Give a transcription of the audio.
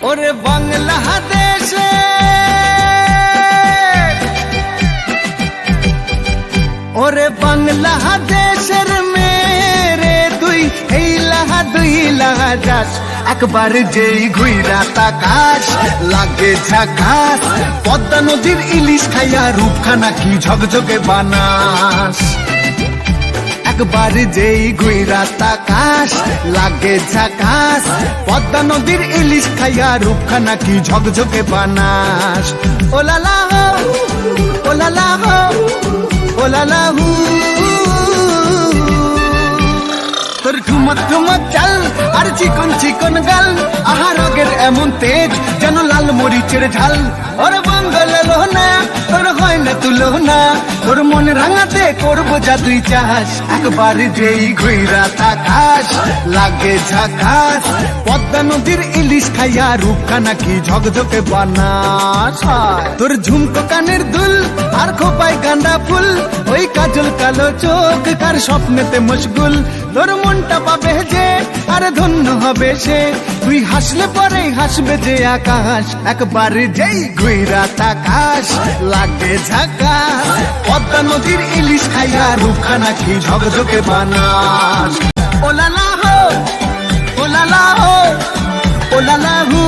ওরে বাংলাদেশে ওরে বাংলাদেশের মেরে তুই এই লাহা দুই লাহা যাস একবার যেই ঘুইরা তাকাস লাগে ঝাকাস পদ্মা নদীর ইলিশ খাইয়া রূপখানা কি ঝকঝকে বানাস একবার যেই ঘুইরা তাকাস লাগে ঝাকাস পদ্মা নদীর ইলিশ খাইয়া রূপখানা কি ঝকঝকে বানাস ওলালা হো ওলালা হো ওলালা হু তোর ঠুমক ঠুমক চাল আর চিকন চিকন গাল আহা রগের এমন তেজ যেন লাল মরিচের ঝাল ওর বাঙ্গলে লোনা তোর হয় না তুলো না তোর মন রাঙাতে করবো যা তুই চাস একবার যেই ঘুইরা তাকাস লাগে ঝাকাস পদ্মা নদীর ইলিশ খাইয়া রূপখানা কি ঝকঝকে বানাস তোর ঝুমকো কানের দুল আর খোপায় গাঁদা ফুল ওই কাজল কালো চোখ কার স্বপ্নেতে মশগুল তোর মনটা পাবে যে আর ধন্য হবে সে তুই হাসলে পরে হাসবে যে আকাশ একবার যেই ঘুইরা তাকাস লাগে ঝাকাস পদ্মা নদীর ইলিশ খাইয়া রূপখানা কি ঝকঝকে বানাস ওলালা হো ওলালা হো ওলালা হু